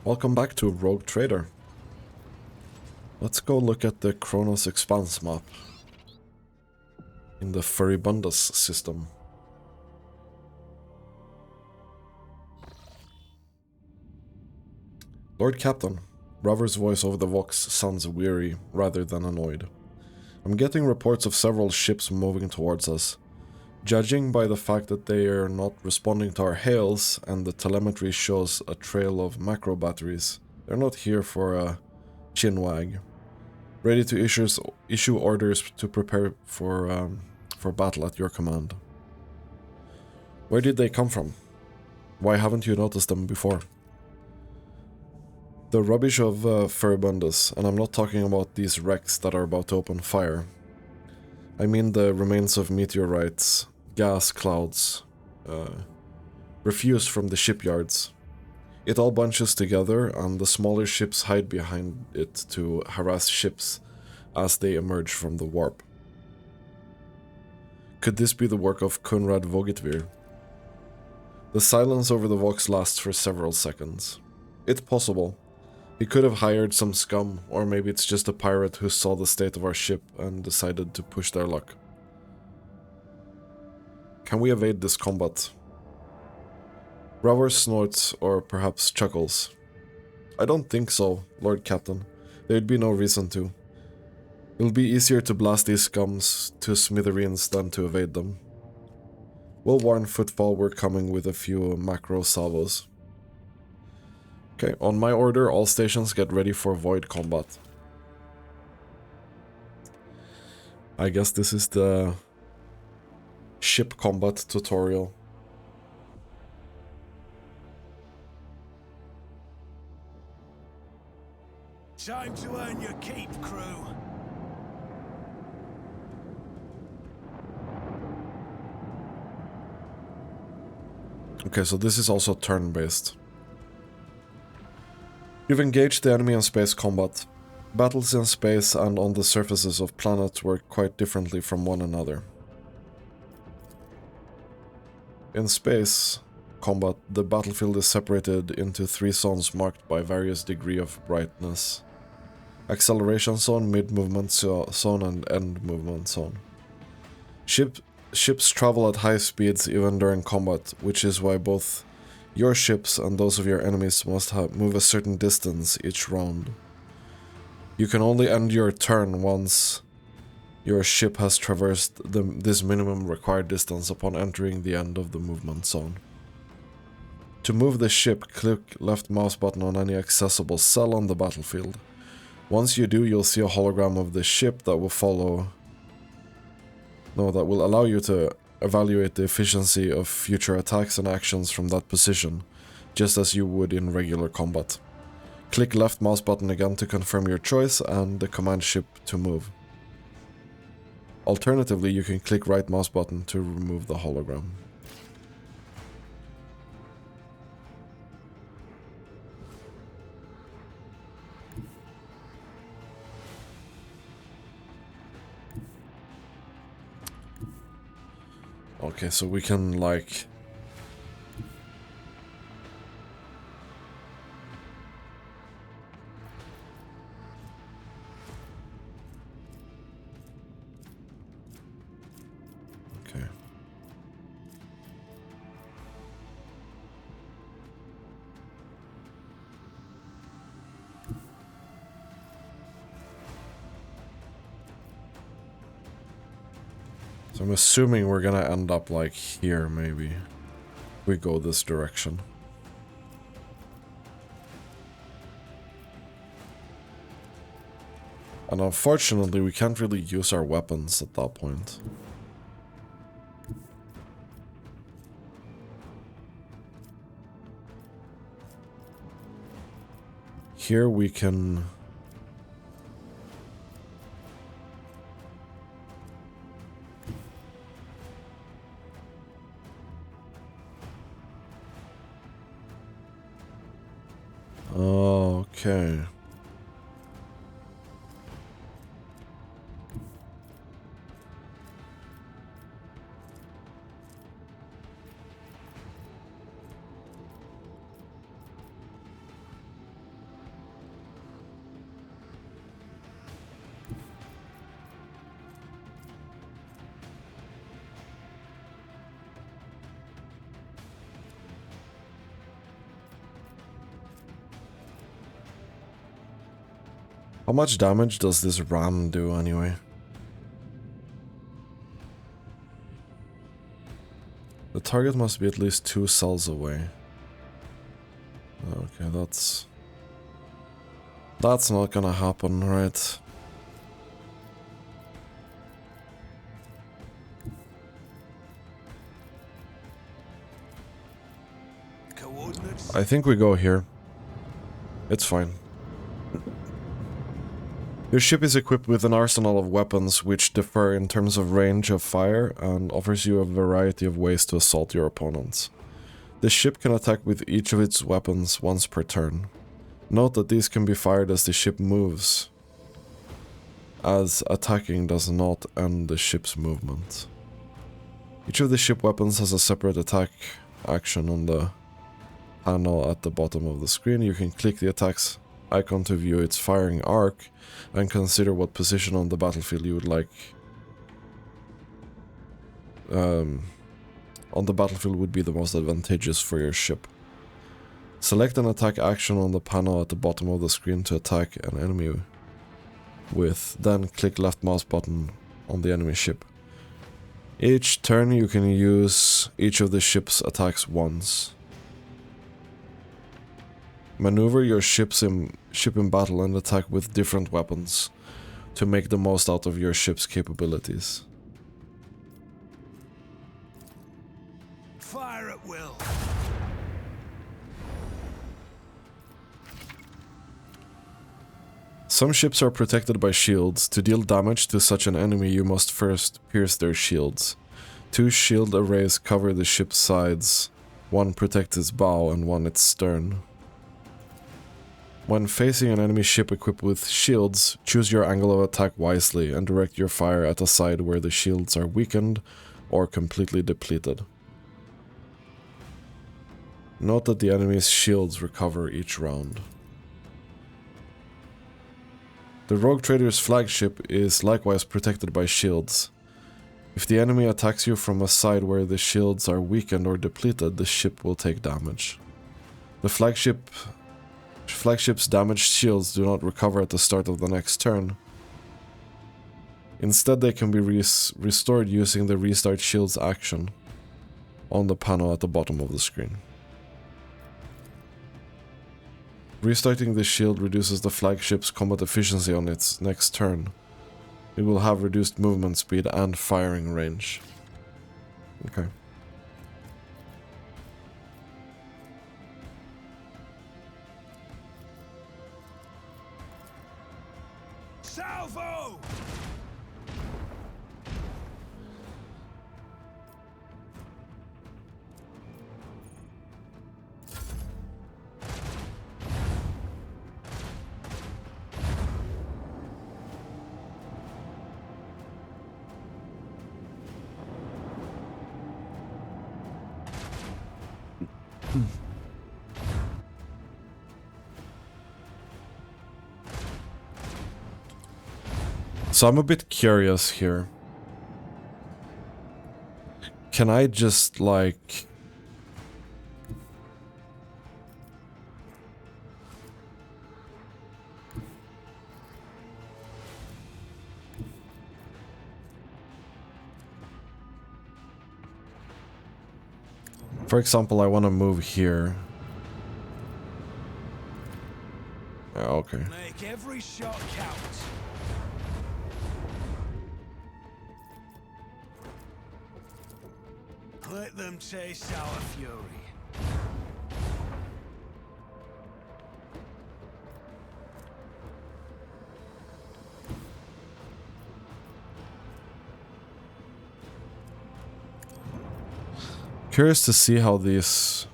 Welcome back to Rogue Trader. Let's go look at the Kronus Expanse map in the Furibundus system. Lord Captain, Rover's voice over the Vox sounds weary rather than annoyed. I'm getting reports of several ships moving towards us. Judging by the fact that they are not responding to our hails and the telemetry shows a trail of macro batteries, they're not here for a chinwag. Ready to issue orders to prepare for battle at your command. Where did they come from? Why haven't you noticed them before? The rubbish of Furibundus, and I'm not talking about these wrecks that are about to open fire. I mean the remains of meteorites, gas clouds, refuse from the shipyards. It all bunches together and the smaller ships hide behind it to harass ships as they emerge from the warp. Could this be the work of Konrad Vogitvir? The silence over the Vox lasts for several seconds. It's possible. He could have hired some scum, or maybe it's just a pirate who saw the state of our ship and decided to push their luck. Can we evade this combat? Rover snorts, or perhaps chuckles. I don't think so, Lord Captain. There'd be no reason to. It'll be easier to blast these scums to smithereens than to evade them. We'll warn Footfall we're coming with a few macro salvos. Okay, on my order, all stations get ready for void combat. I guess this is the ship combat tutorial. Time to earn your keep, crew. Okay, so this is also turn-based. You've engaged the enemy in space combat. Battles in space and on the surfaces of planets work quite differently from one another. In space combat, the battlefield is separated into 3 zones marked by various degree of brightness. Acceleration zone, mid-movement zone, and end-movement zone. Ships travel at high speeds even during combat, which is why both your ships and those of your enemies must move a certain distance each round. You can only end your turn once your ship has traversed this minimum required distance upon entering the end of the movement zone. To move the ship, click left mouse button on any accessible cell on the battlefield. Once you do, you'll see a hologram of the ship that will allow you to evaluate the efficiency of future attacks and actions from that position, just as you would in regular combat. Click left mouse button again to confirm your choice and the command ship to move. Alternatively, you can click right mouse button to remove the hologram. Okay, so we can like... Okay. So I'm assuming we're gonna end up like here, maybe. We go this direction. And unfortunately, we can't really use our weapons at that point. Here we can... Okay. How much damage does this ram do anyway? The target must be at least 2 cells away. Okay, that's not gonna happen, right? Coordinates. I think we go here. It's fine. Your ship is equipped with an arsenal of weapons which differ in terms of range of fire and offers you a variety of ways to assault your opponents. The ship can attack with each of its weapons once per turn. Note that these can be fired as the ship moves, as attacking does not end the ship's movement. Each of the ship weapons has a separate attack action on the panel at the bottom of the screen. You can click the attacks icon to view its firing arc and consider what position on the battlefield you would like on the battlefield would be the most advantageous for your ship. Select an attack action on the panel at the bottom of the screen to attack an enemy with, then click left mouse button on the enemy ship. Each turn you can use each of the ship's attacks once. Maneuver your ship in battle and attack with different weapons to make the most out of your ship's capabilities. Fire at will. Some ships are protected by shields. To deal damage to such an enemy, you must first pierce their shields. 2 shield arrays cover the ship's sides. 1 protects its bow and 1 its stern. When facing an enemy ship equipped with shields, choose your angle of attack wisely and direct your fire at a side where the shields are weakened or completely depleted. Note that the enemy's shields recover each round. The rogue trader's flagship is likewise protected by shields. If the enemy attacks you from a side where the shields are weakened or depleted, the ship will take damage. The flagship's damaged shields do not recover at the start of the next turn. Instead, they can be restored using the Restart Shields action on the panel at the bottom of the screen. Restarting the shield reduces the flagship's combat efficiency on its next turn. It will have reduced movement speed and firing range. Okay. Salvo! So I'm a bit curious here. Can I just, like... For example, I want to move here. Okay. Make every shot count. Let them taste our fury. Curious to see how these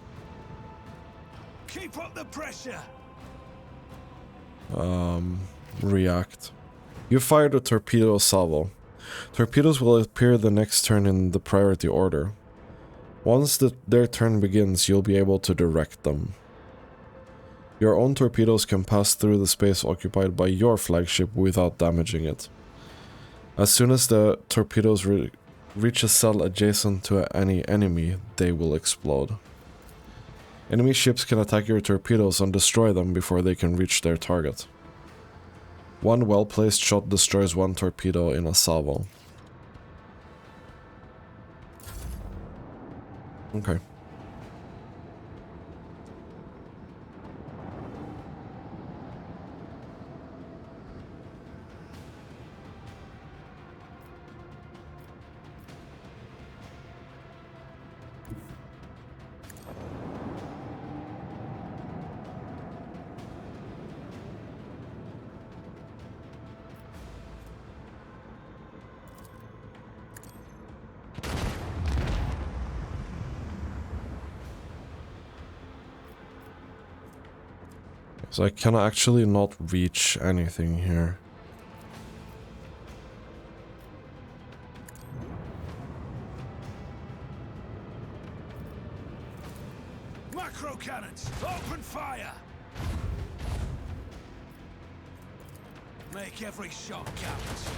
Keep up the pressure. react. You fired a torpedo salvo. Torpedoes will appear the next turn in the priority order. Once their turn begins, you'll be able to direct them. Your own torpedoes can pass through the space occupied by your flagship without damaging it. As soon as the torpedoes reach a cell adjacent to any enemy, they will explode. Enemy ships can attack your torpedoes and destroy them before they can reach their target. One well-placed shot destroys one torpedo in a salvo. Okay. So I can actually not reach anything here. Macro cannons, open fire! Make every shot count.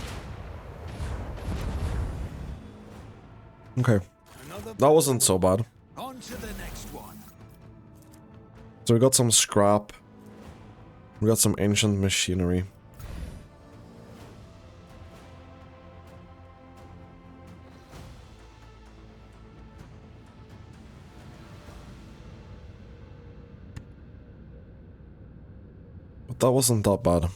Okay, Another that wasn't so bad. on to the next one. So we got some scrap. We got some ancient machinery. But that wasn't that bad.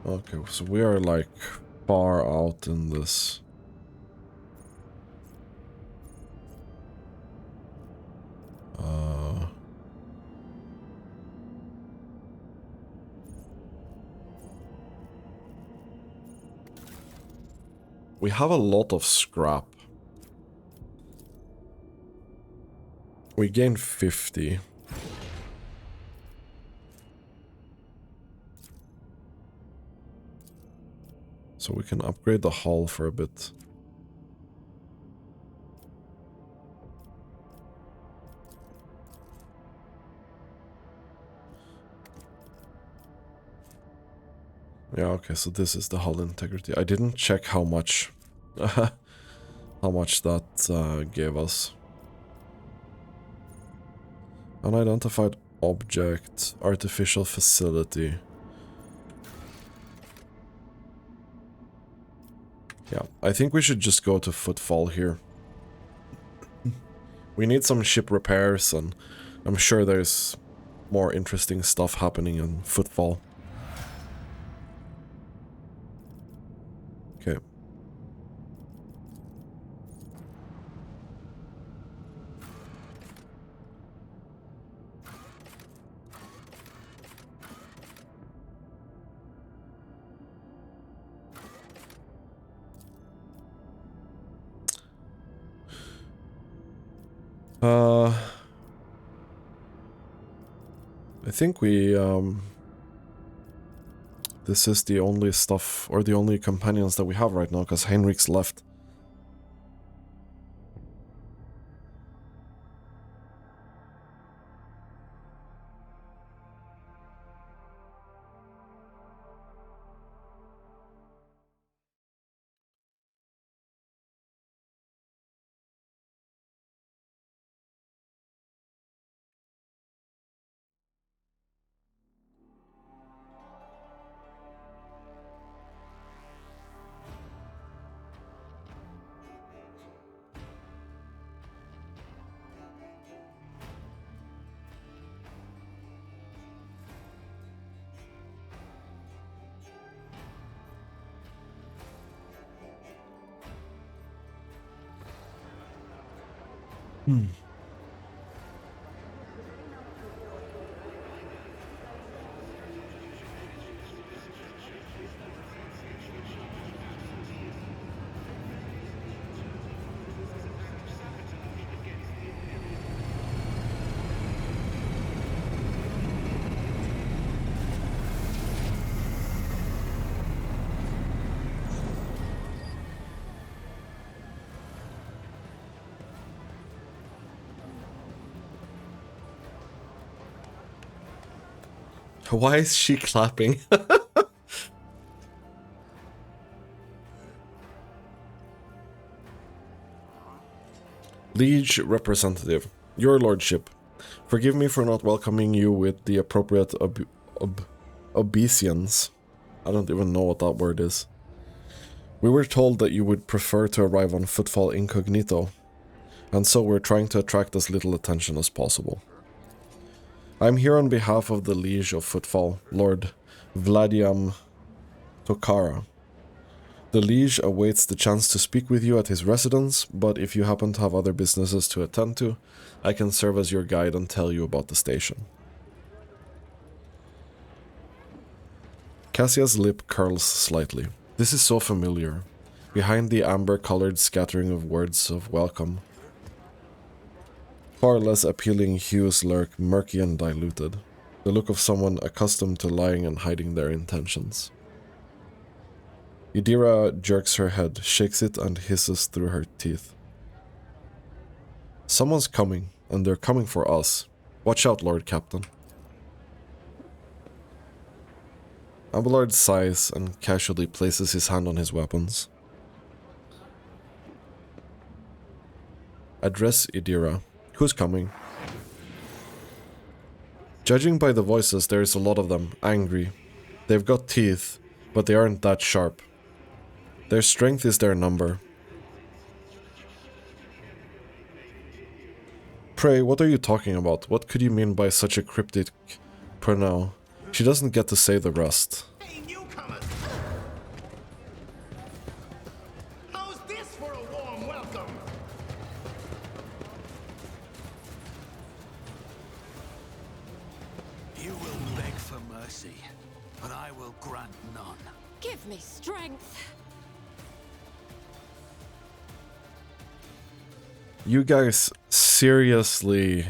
Okay, so we are like far out in this. We have a lot of scrap. We gained 50. So we can upgrade the hull for a bit. Yeah, okay, so this is the hull integrity. I didn't check how much how much that gave us. Unidentified object, artificial facility. Yeah, I think we should just go to Footfall here. We need some ship repairs, and I'm sure there's more interesting stuff happening in Footfall. Okay. I think we, this is the only stuff, or the only companions that we have right now, because Heinrich's left. Why is she clapping? Liege Representative, Your Lordship, forgive me for not welcoming you with the appropriate obeisance. I don't even know what that word is. We were told that you would prefer to arrive on footfall incognito, and so we're trying to attract as little attention as possible. I'm here on behalf of the Liege of Footfall, Lord Vladiam Tokara. The Liege awaits the chance to speak with you at his residence, but if you happen to have other businesses to attend to, I can serve as your guide and tell you about the station. Cassia's lip curls slightly. This is so familiar. Behind the amber-colored scattering of words of welcome, far less appealing hues lurk, murky and diluted. The look of someone accustomed to lying and hiding their intentions. Idira jerks her head, shakes it, and hisses through her teeth. Someone's coming, and they're coming for us. Watch out, Lord Captain. Abelard sighs and casually places his hand on his weapons. Address Idira. Who's coming? Judging by the voices, there is a lot of them, angry. They've got teeth, but they aren't that sharp. Their strength is their number. Pray, what are you talking about? What could you mean by such a cryptic pronoun? She doesn't get to say the rest. Hey, newcomers! How's this for a warm welcome? You will beg for mercy, but I will grant none. Give me strength. You guys seriously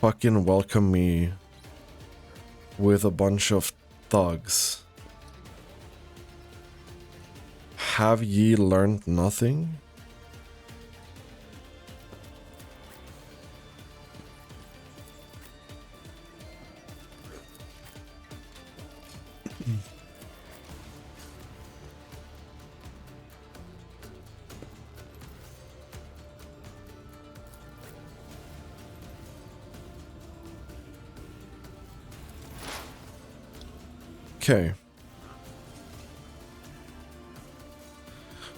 fucking welcome me with a bunch of thugs. Have ye learned nothing? Okay.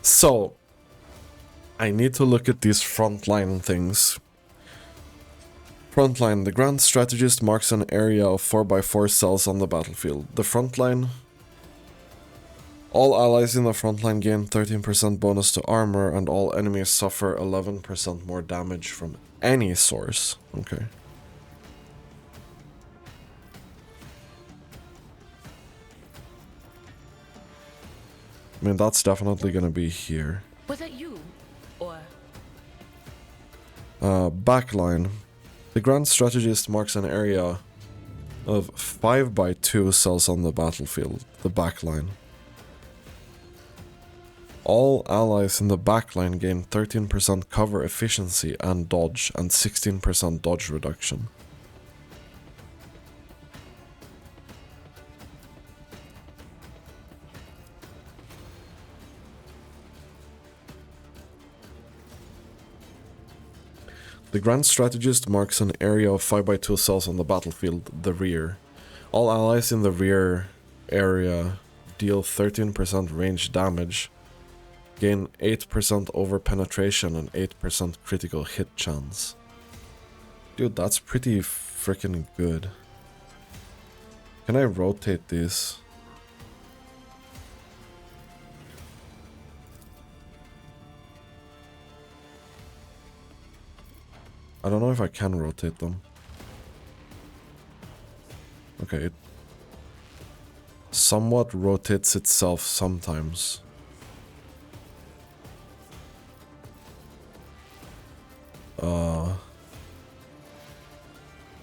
So, I need to look at these frontline things. Frontline. The Grand Strategist marks an area of 4x4 cells on the battlefield. The frontline. All allies in the frontline gain 13% bonus to armor, and all enemies suffer 11% more damage from any source. Okay. I mean, that's definitely gonna be here. Was it you? Or... Backline. The Grand Strategist marks an area of 5x2 cells on the battlefield, the backline. All allies in the backline gain 13% cover efficiency and dodge, and 16% dodge reduction. The Grand Strategist marks an area of 5x2 cells on the battlefield, the rear. All allies in the rear area deal 13% range damage, gain 8% over penetration and 8% critical hit chance. Dude, that's pretty freaking good. Can I rotate these? I don't know if I can rotate them. Okay, it somewhat rotates itself sometimes.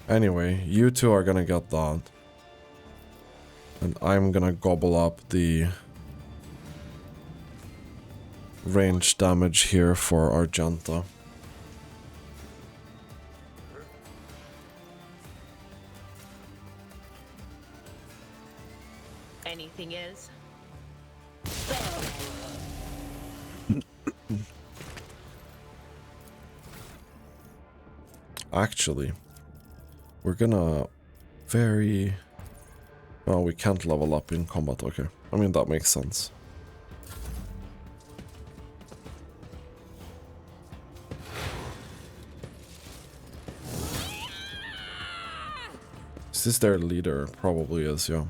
Anyway, you two are gonna get that. And I'm gonna gobble up the range damage here for Argenta. anything is? Actually, we're gonna very... Oh, we can't level up in combat, okay. I mean, that makes sense. Is this their leader? Probably is, yeah.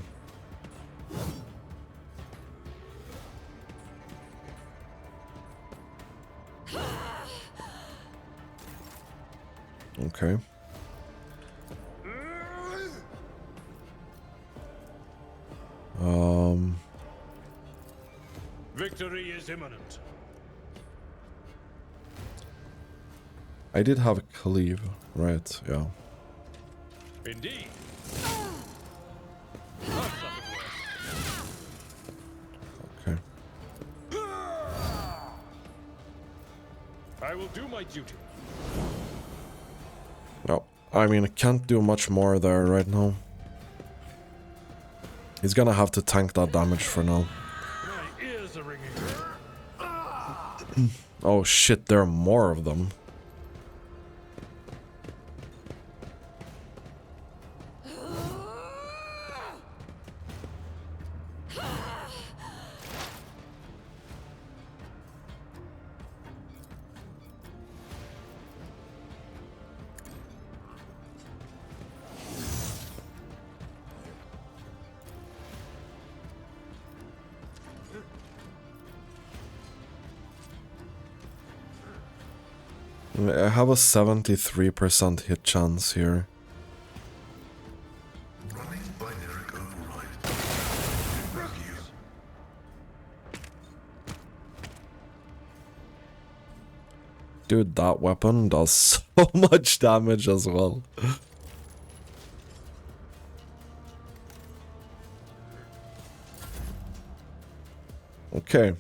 Okay. Victory is imminent. I did have a cleave, right? Yeah. Indeed. Okay. I will do my duty. No, I mean, I can't do much more there right now. He's gonna have to tank that damage for now. My ears are ringing. Oh shit, there are more of them. I have a 73% hit chance here. Running binary override. Dude, that weapon does so much damage as well. Okay.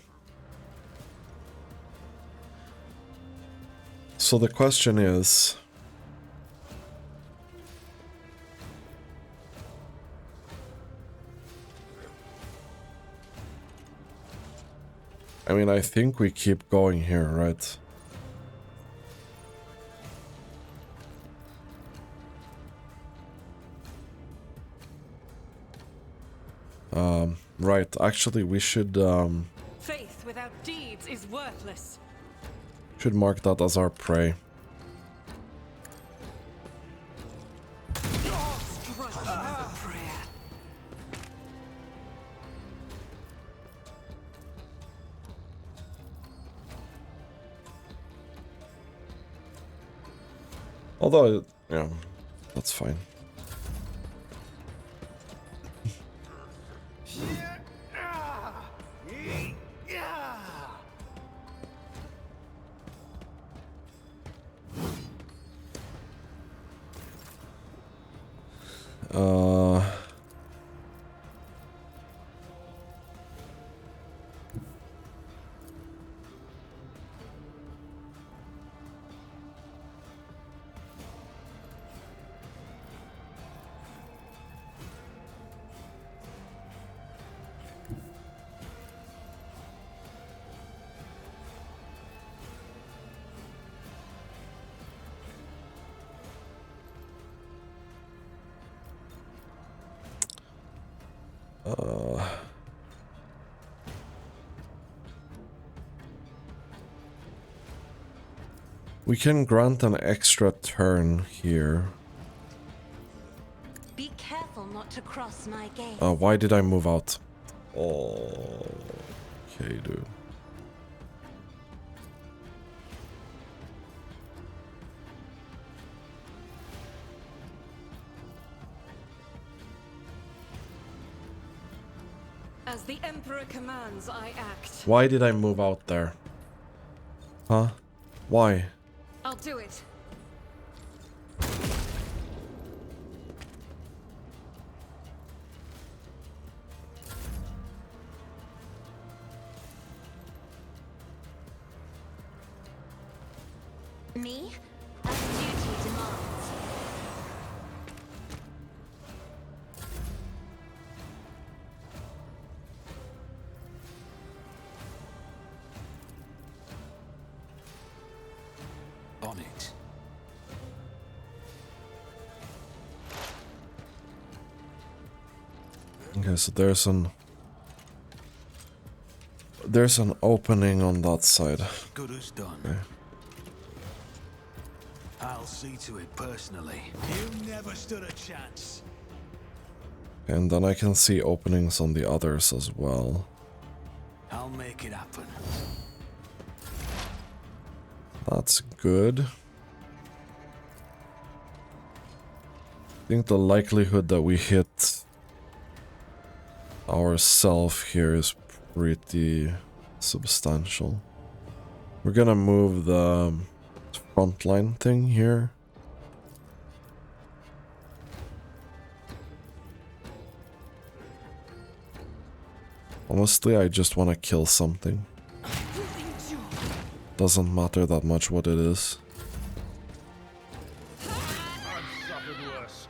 So the question is... I mean, I think we keep going here, right? Right, actually we should Faith without deeds is worthless. mark that as our prey. Strike with a prayer. Although, yeah, that's fine. We can grant an extra turn here. Be careful not to cross my gaze. Why did I move out? Oh, okay, dude. As the Emperor commands, I act. Why did I move out there? Huh? Why? I'll do it. Me? As duty demands. On it. Okay, so there's an opening on that side. Good as done. Okay. I'll see to it personally. You never stood a chance. And then I can see openings on the others as well. I'll make it happen. That's good. I think the likelihood that we hit ourselves here is pretty substantial. We're gonna move the frontline thing here. Honestly, I just want to kill something. Doesn't matter that much what it is. I've suffered worse.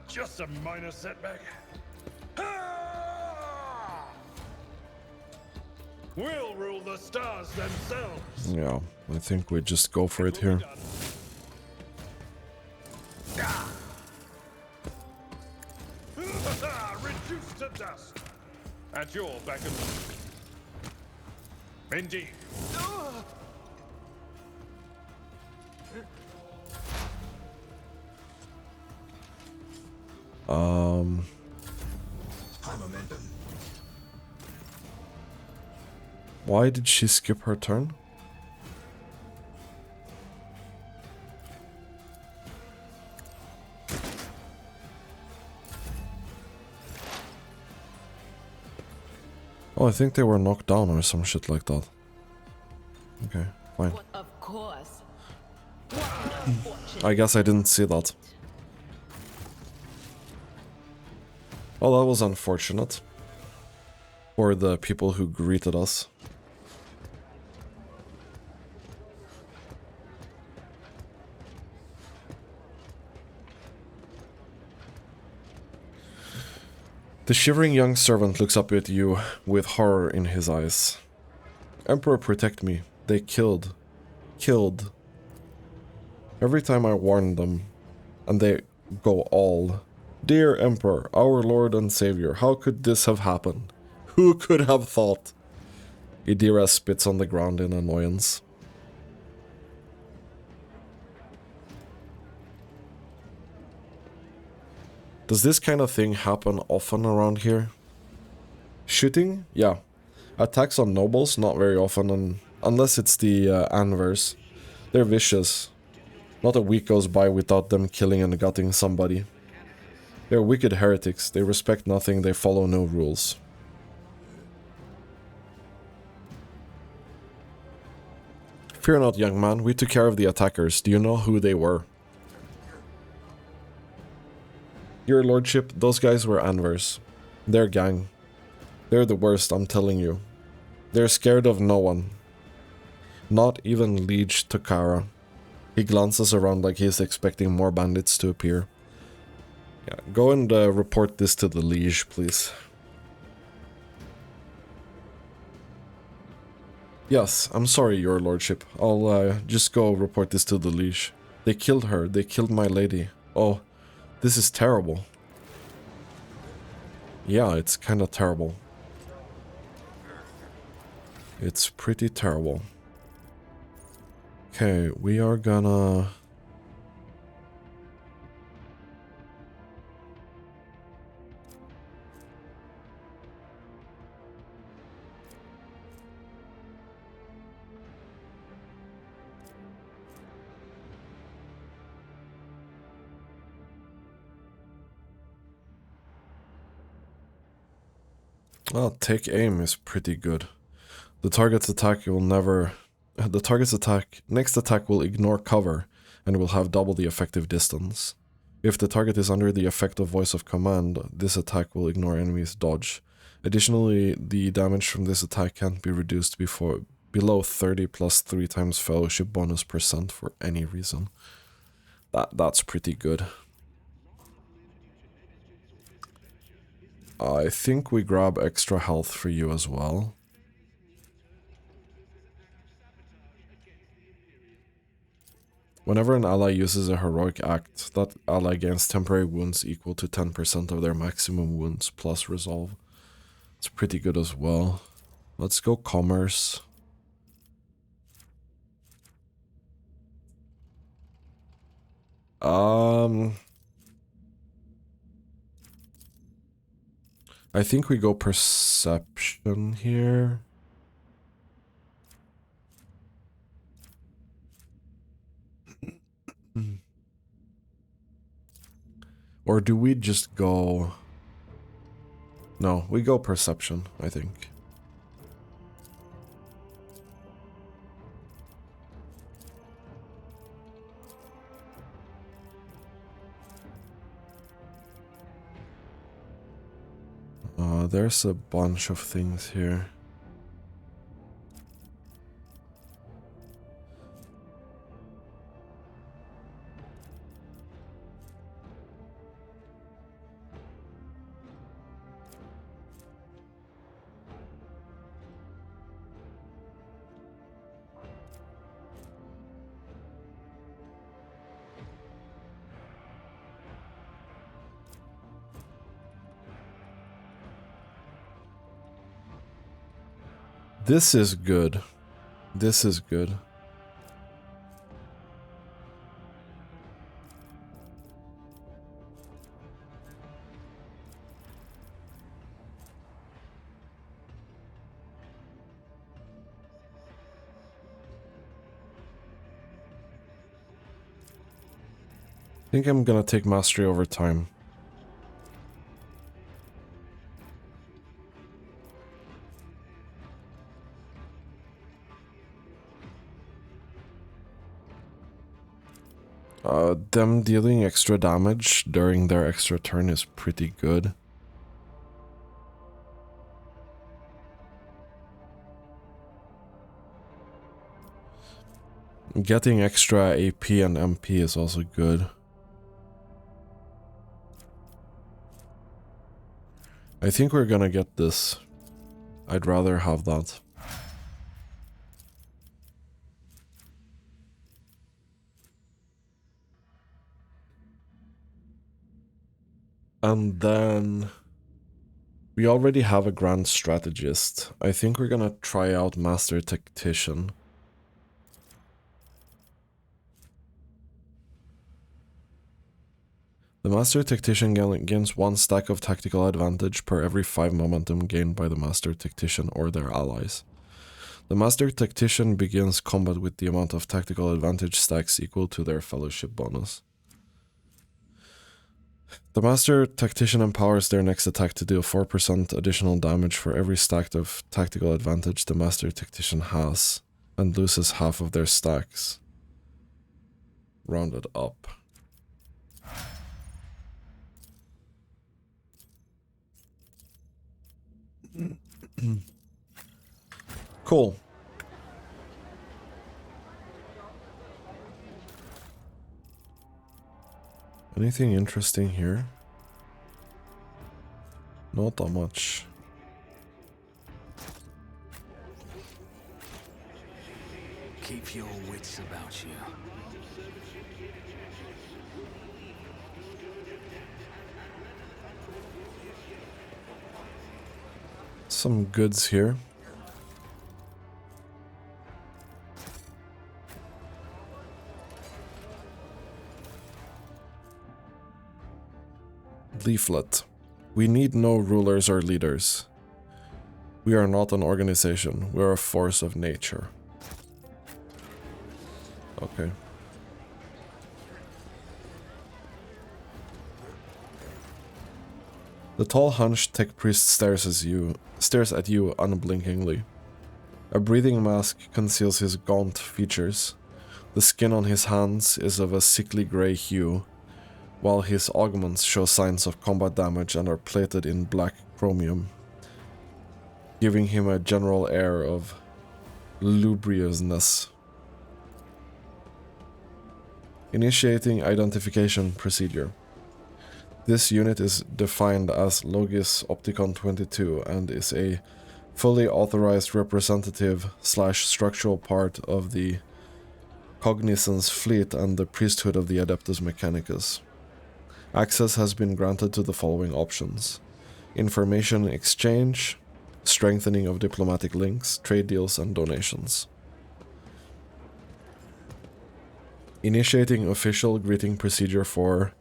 Just a minor setback. We'll rule the stars themselves. Yeah, I think we just go for it here. Reduced to dust. At your back and indeed. Why did she skip her turn? Oh, I think they were knocked down or some shit like that. Okay, fine. Of course. I guess I didn't see that. Well, that was unfortunate. For the people who greeted us. The shivering young servant looks up at you with horror in his eyes. Emperor, protect me. They killed. Killed. Every time I warn them, and they go all. Dear Emperor, our Lord and Savior, how could this have happened? Who could have thought? Idira spits on the ground in annoyance. Does this kind of thing happen often around here? Shooting? Yeah. Attacks on nobles? Not very often, and unless it's the Anvers. They're vicious. Not a week goes by without them killing and gutting somebody. They're wicked heretics. They respect nothing, they follow no rules. Fear not, young man. We took care of the attackers. Do you know who they were? Your lordship, those guys were Anvers. Their gang. They're the worst, I'm telling you. They're scared of no one. Not even Liege Tokara. He glances around like he's expecting more bandits to appear. Yeah, go and report this to the Liege, please. Yes, I'm sorry, your lordship. I'll just go report this to the Liege. They killed her. They killed my lady. Oh, this is terrible. Yeah, it's kind of terrible. It's pretty terrible. Okay, we are gonna... Well, take aim is pretty good. The target's attack will never... The target's next attack will ignore cover and will have double the effective distance. If the target is under the effect of voice of command, this attack will ignore enemy's dodge. Additionally, the damage from this attack can't be reduced below 30 plus 3 times fellowship bonus % for any reason. That's pretty good. I think we grab extra health for you as well. Whenever an ally uses a heroic act, that ally gains temporary wounds equal to 10% of their maximum wounds plus resolve. It's pretty good as well. Let's go commerce. I think we go perception here. Or do we just go... No, we go perception, I think. There's a bunch of things here. This is good. This is good. I think I'm gonna take mastery over time. Them dealing extra damage during their extra turn is pretty good. Getting extra AP and MP is also good. I think we're gonna get this. I'd rather have that. And then we already have a Grand Strategist. I think we're gonna try out Master Tactician. The Master Tactician gains 1 stack of tactical advantage per every 5 momentum gained by the Master Tactician or their allies. The Master Tactician begins combat with the amount of tactical advantage stacks equal to their fellowship bonus. The Master Tactician empowers their next attack to deal 4% additional damage for every stack of tactical advantage the Master Tactician has, and loses half of their stacks. Rounded up. Cool. Anything interesting here? Not that much. Keep your wits about you. Some goods here. Leaflet. We need no rulers or leaders. We are not an organization. We are a force of nature. Okay. The tall hunched tech priest stares at you unblinkingly. A breathing mask conceals his gaunt features. The skin on his hands is of a sickly grey hue, while his augments show signs of combat damage and are plated in black chromium, giving him a general air of lubriousness. Initiating identification procedure. This unit is defined as Logis Opticon 22 and is a fully authorized representative / structural part of the Cognizance fleet and the priesthood of the Adeptus Mechanicus. Access has been granted to the following options: information exchange, strengthening of diplomatic links, trade deals, and donations. Initiating official greeting procedure for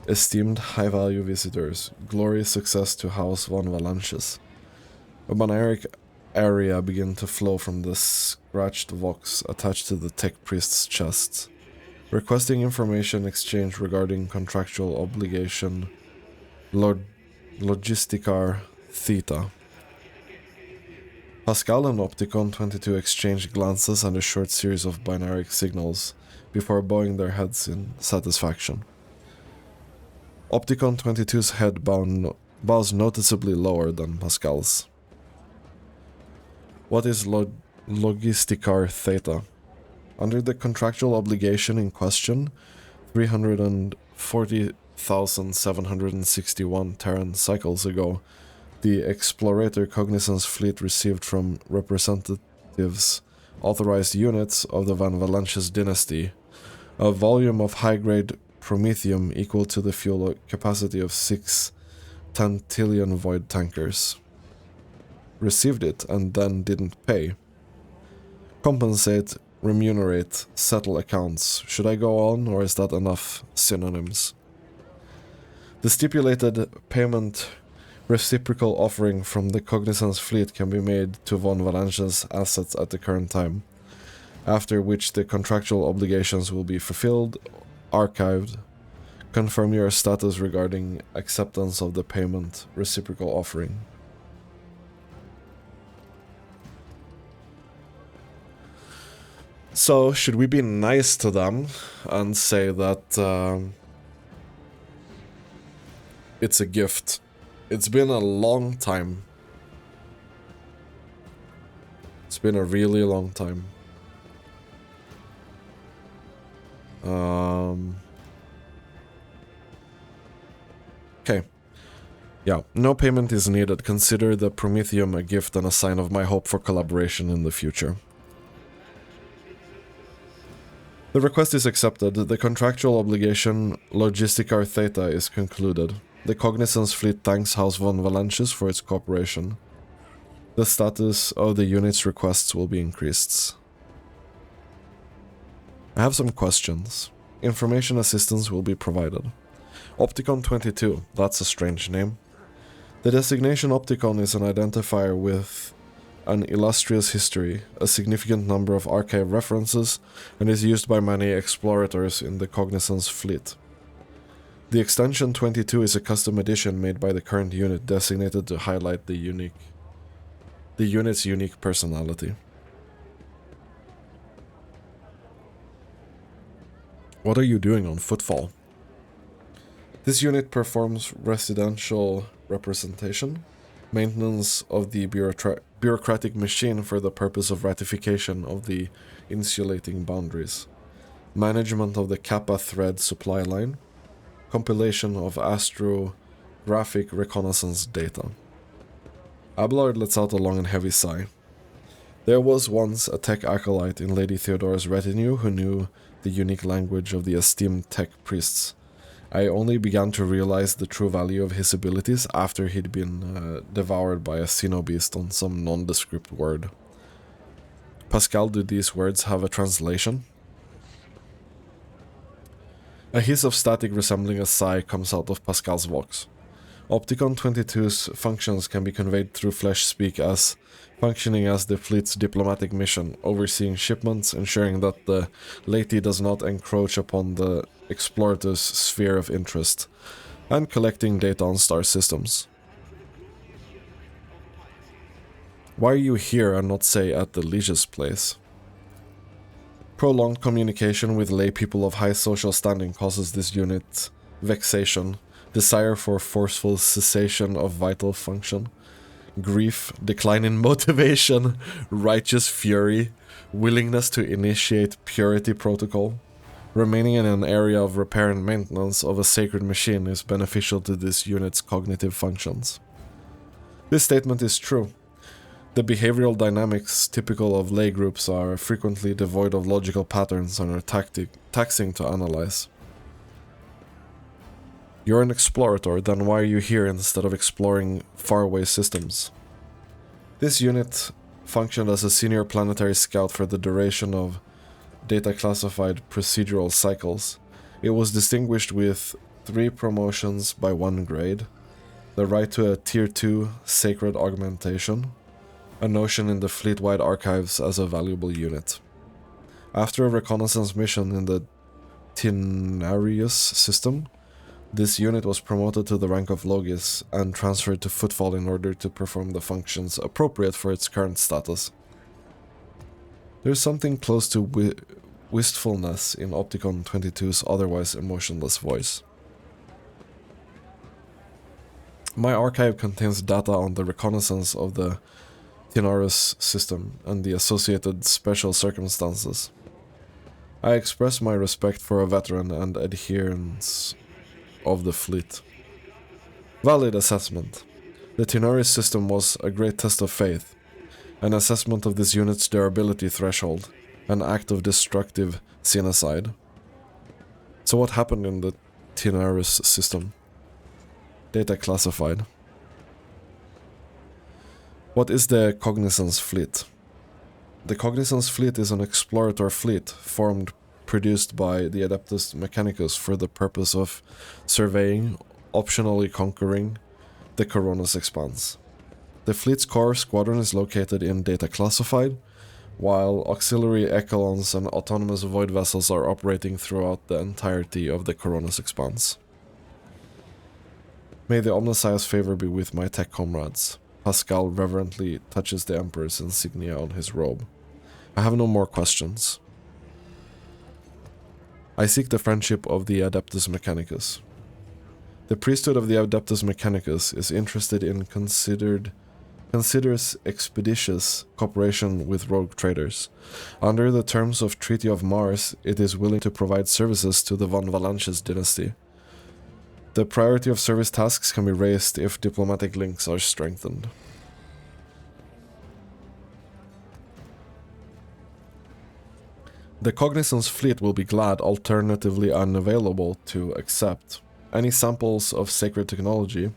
esteemed high-value visitors. Glorious success to House von Valanches. A barbaric area began to flow from the scratched vox attached to the tech priest's chest. Requesting information exchange regarding contractual obligation. Logisticar Theta. Pascal and Opticon 22 exchanged glances and a short series of binary signals before bowing their heads in satisfaction. Opticon 22's head bows noticeably lower than Pascal's. What is Logisticar Theta? Under the contractual obligation in question, 340,761 Terran cycles ago, the Explorator Cognizance fleet received from representatives, authorized units of the Van Valanches dynasty, a volume of high-grade promethium equal to the fuel capacity of 6 tantillion void tankers. Received it and then didn't pay. Compensate, remunerate, settle accounts. Should I go on, or is that enough synonyms? The stipulated payment reciprocal offering from the Cognizance fleet can be made to von Valanche's assets at the current time, after which the contractual obligations will be fulfilled, archived. Confirm your status regarding acceptance of the payment reciprocal offering. So, should we be nice to them and say that it's a gift? It's been a long time. It's been a really long time. Okay. Yeah, no payment is needed. Consider the Promethium a gift and a sign of my hope for collaboration in the future. The request is accepted. The contractual obligation Logisticar Theta is concluded. The Cognizance fleet thanks House von Valanches for its cooperation. The status of the unit's requests will be increased. I have some questions. Information assistance will be provided. Opticon 22, that's a strange name. The designation Opticon is an identifier with an illustrious history, a significant number of archive references, and is used by many explorators in the Cognizance fleet. The extension 22 is a custom edition made by the current unit designated to highlight the unit's unique personality. What are you doing on Footfall? This unit performs residential representation, maintenance of the bureaucratic machine for the purpose of ratification of the insulating boundaries, management of the Kappa thread supply line, compilation of astrographic reconnaissance data. Abelard lets out a long and heavy sigh. There was once a tech acolyte in Lady Theodora's retinue who knew the unique language of the esteemed tech priests. I only began to realize the true value of his abilities after he'd been devoured by a xenobeast on some nondescript word. Pascal, do these words have a translation? A hiss of static resembling a sigh comes out of Pascal's vox. Opticon 22's functions can be conveyed through flesh speak as functioning as the fleet's diplomatic mission, overseeing shipments, ensuring that the laity does not encroach upon the explorator's sphere of interest, and collecting data on star systems. Why are you here and not, say, at the Liege's place? Prolonged communication with lay people of high social standing causes this unit vexation, desire for forceful cessation of vital function, grief, decline in motivation, righteous fury, willingness to initiate purity protocol. Remaining in an area of repair and maintenance of a sacred machine is beneficial to this unit's cognitive functions. This statement is true. The behavioral dynamics typical of lay groups are frequently devoid of logical patterns and are taxing to analyze. You're an explorator, then why are you here instead of exploring faraway systems? This unit functioned as a senior planetary scout for the duration of data-classified procedural cycles. It was distinguished with 3 promotions by 1 grade, the right to a Tier 2 sacred augmentation, a notion in the fleet-wide archives as a valuable unit. After a reconnaissance mission in the Tinarius system, this unit was promoted to the rank of Logis and transferred to Footfall in order to perform the functions appropriate for its current status. There's something close to wistfulness in Opticon 22's otherwise emotionless voice. My archive contains data on the reconnaissance of the Tinarius system and the associated special circumstances. I express my respect for a veteran and adherence of the fleet. Valid assessment. The Tinarius system was a great test of faith, an assessment of this unit's durability threshold, an act of destructive genocide. So what happened in the Tinarius system? Data classified. What is the Cognizance Fleet? The Cognizance Fleet is an explorator fleet produced by the Adeptus Mechanicus for the purpose of surveying, optionally conquering, the Kronus Expanse. The fleet's core squadron is located in Data Classified, while auxiliary echelons and autonomous void vessels are operating throughout the entirety of the Kronus Expanse. May the Omniscience favor be with my tech comrades. Pascal reverently touches the Emperor's insignia on his robe. I have no more questions. I seek the friendship of the Adeptus Mechanicus. The priesthood of the Adeptus Mechanicus is interested in considers expeditious cooperation with rogue traders. Under the terms of Treaty of Mars, it is willing to provide services to the Von Valanches dynasty. The priority of service tasks can be raised if diplomatic links are strengthened. The Cognizance Fleet will be glad, alternatively unavailable, to accept any samples of sacred technology,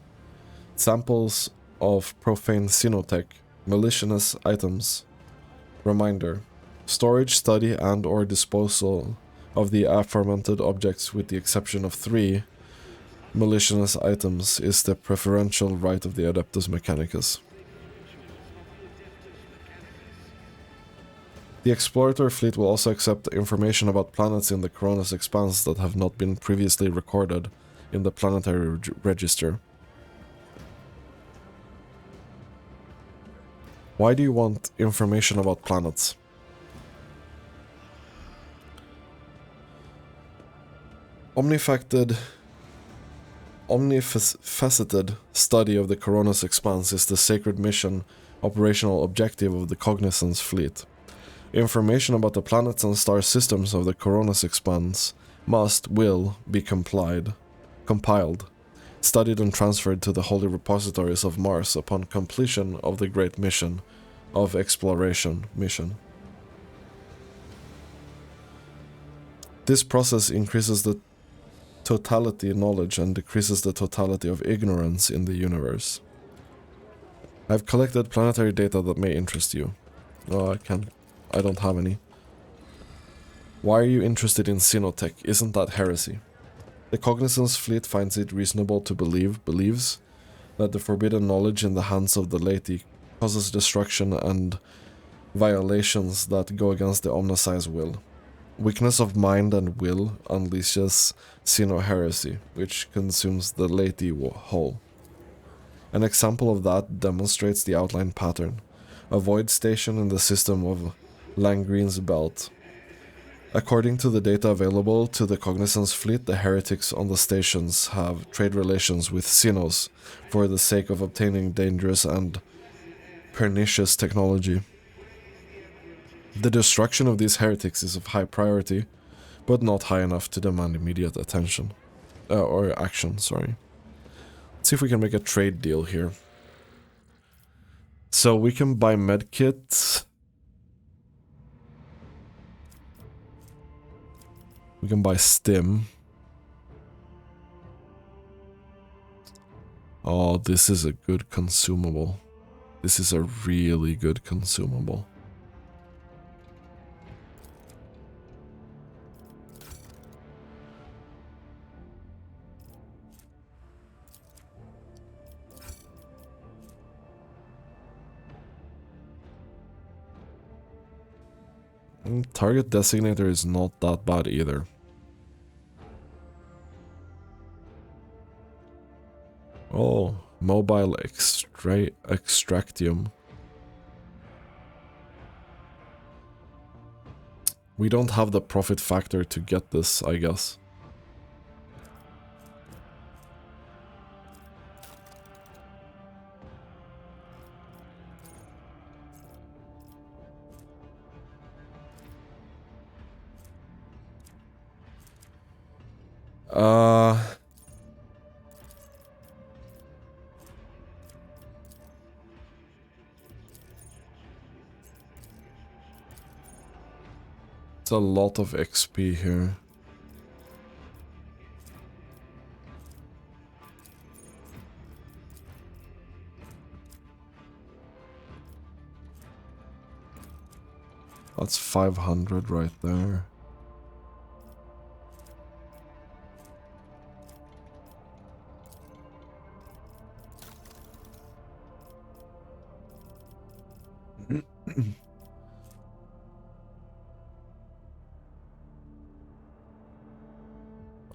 samples of profane xenotech, malicious items. Reminder: storage, study, and/or disposal of the aforementioned objects, with the exception of 3 malicious items, is the preferential right of the Adeptus Mechanicus. The Explorator fleet will also accept information about planets in the Kronus Expanse that have not been previously recorded in the planetary register. Why do you want information about planets? Omnifaceted study of the Kronus Expanse is the sacred mission operational objective of the Cognizance Fleet. Information about the planets and star systems of the Kronus Expanse will be compiled, studied and transferred to the holy repositories of Mars upon completion of the great mission of exploration mission. This process increases the totality knowledge and decreases the totality of ignorance in the universe. I've collected planetary data that may interest you. Oh, I don't have any. Why are you interested in xenotech? Isn't that heresy? The Cognizance Fleet finds it reasonable to believes that the forbidden knowledge in the hands of the laity causes destruction and violations that go against the Omniscience will. Weakness of mind and will unleashes xeno-heresy, which consumes the laity whole. An example of that demonstrates the outline pattern. A void station in the system of Langren's belt. According to the data available to the Cognizance Fleet, the heretics on the stations have trade relations with Xenos for the sake of obtaining dangerous and pernicious technology. The destruction of these heretics is of high priority, but not high enough to demand immediate attention. Or action, sorry. Let's see if we can make a trade deal here. So we can buy medkits. We can buy stim. Oh, this is a good consumable. This is a really good consumable. Target designator is not that bad either. Oh, mobile extractium. We don't have the profit factor to get this, I guess. It's a lot of XP here. That's 500 right there.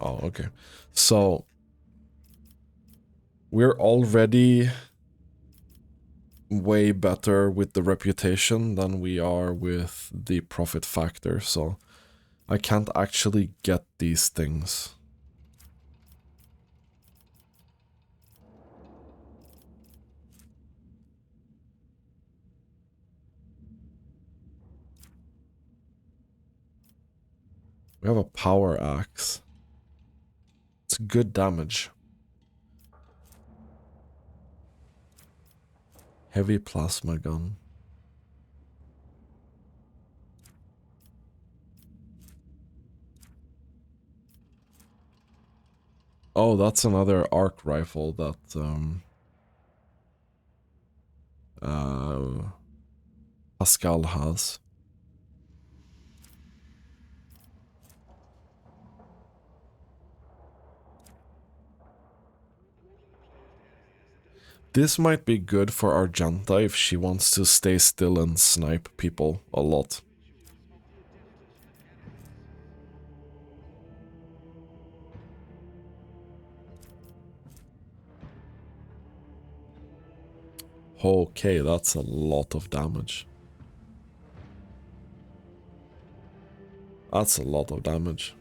Oh, okay. So we're already way better with the reputation than we are with the profit factor, so I can't actually get these things. We have a power axe. It's good damage. Heavy plasma gun. Oh, that's another arc rifle that Pascal has. This might be good for Argenta if she wants to stay still and snipe people a lot. Okay, that's a lot of damage. That's a lot of damage.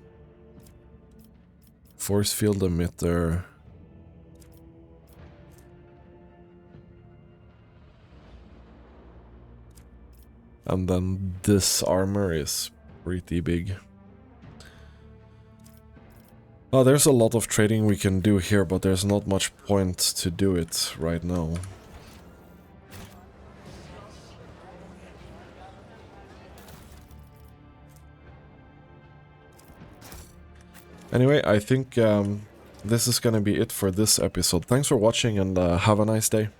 Force field emitter. And then this armor is pretty big. Oh, there's a lot of trading we can do here, but there's not much point to do it right now. Anyway, I think this is gonna be it for this episode. Thanks for watching and have a nice day.